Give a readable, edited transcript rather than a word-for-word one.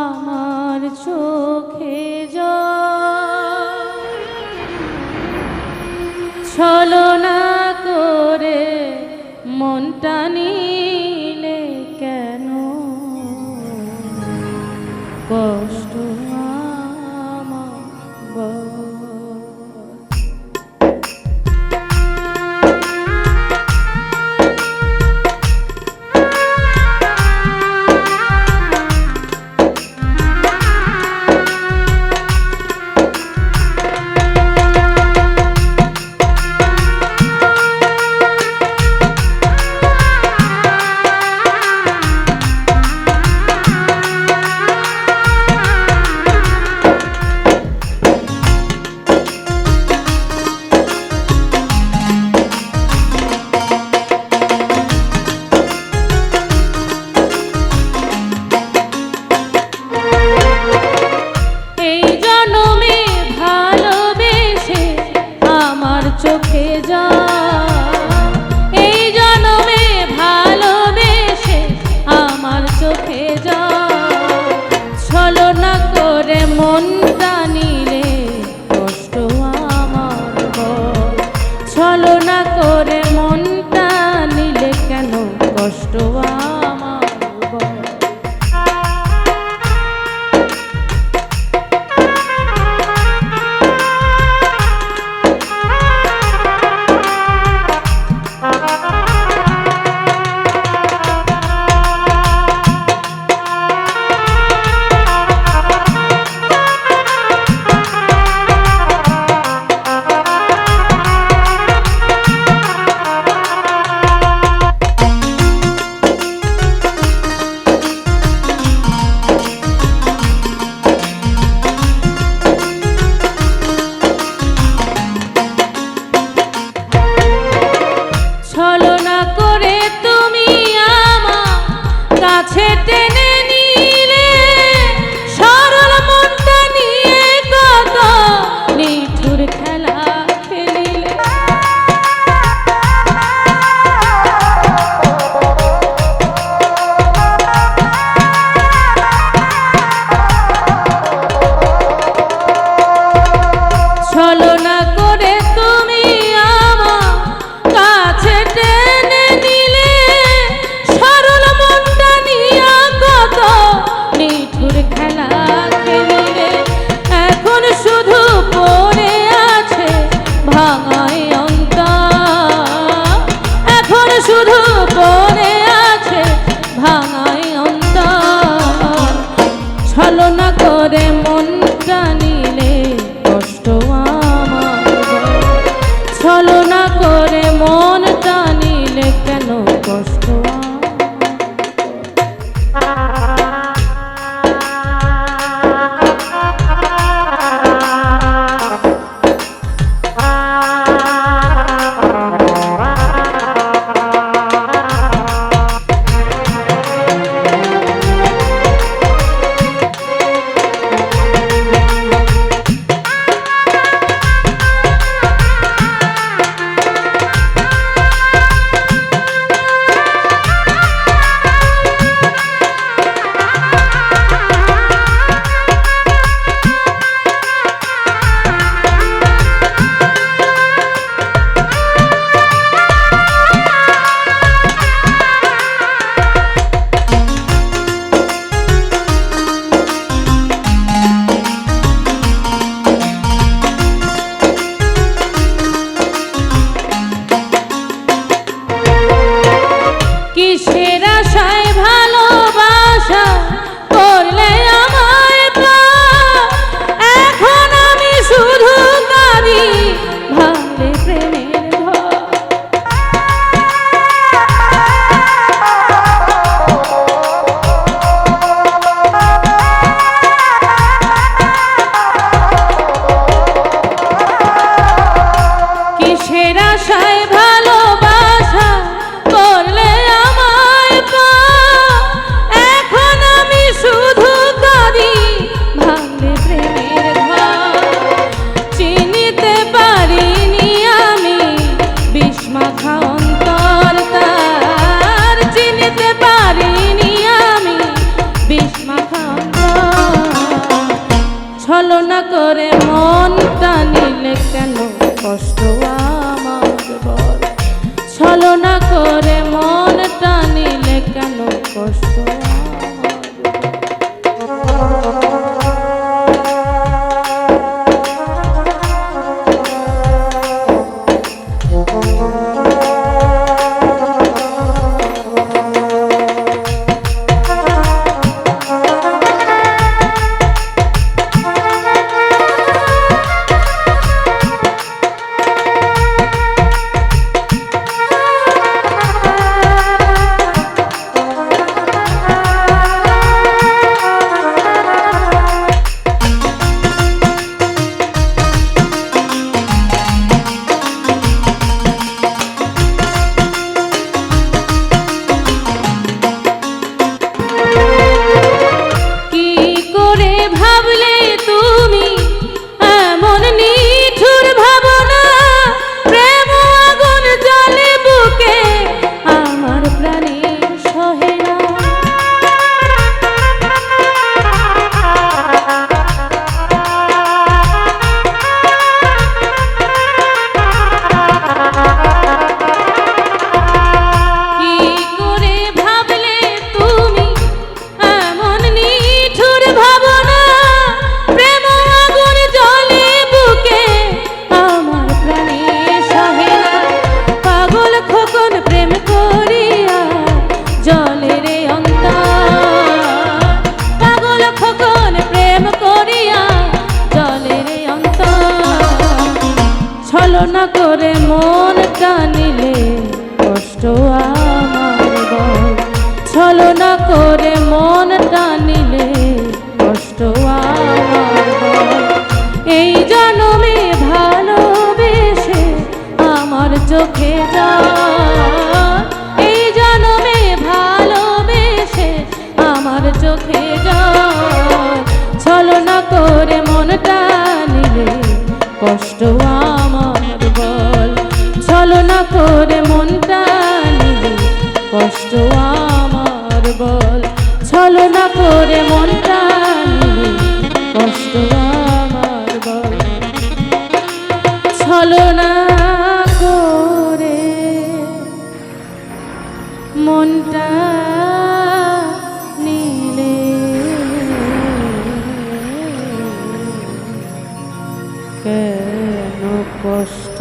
আমার চোখে জল ছলনা করে মনটা নিলে কেন কষ্ট আমার বল। চোখে যা এই জন্মে ভালোবেসে আমার চোখে যা ছলনা করে মনটা নিলে কষ্ট আমার বল। ছলনা করে মনটা নিলে কেন কষ্ট আমার বল। ছলনা করে তুমি আমার কাছে টেনে নিলে সরল মনটা নিয়ে কত নিঠুর খেলা খেলিলে। ছলনা করে তুমি আমার কাছে টেনে নিলে সরল মনটা নিয়ে কত নিঠুর খেলা খেলিলে। এখন শুধু পড়ে আছে ভাঙাই অন্তর, এখন শুধু পড়ে আছে ভাঙাই অন্তর। ছলনা করে মনটা নিলে কষ্ট আমার, ছলনা করে মনটা নিলে কেন কষ্ট ছলনা করে মনটা নিলে কেন কষ্ট আমার বল, ছলনা করে মনটা নিলে কেন কষ্ট ছলনা করে মনটা নিলে কষ্ট আমার বল, ছলনা করে মনটা নিলে কষ্ট আমার বল। এই জন্মে ভালোবেসে আমার চোখে জল, এই জন্মে ভালোবেসে আমার চোখে জল, ছলনা করে মনটা নিলে কষ্ট আমার বল, ছলনা করে মনটা নিলে কষ্ট আমার বল, ছলনা করে মনটা নিলে কষ্ট আমার বল, ছলনা করে মনটা নিলে কেন কষ্ট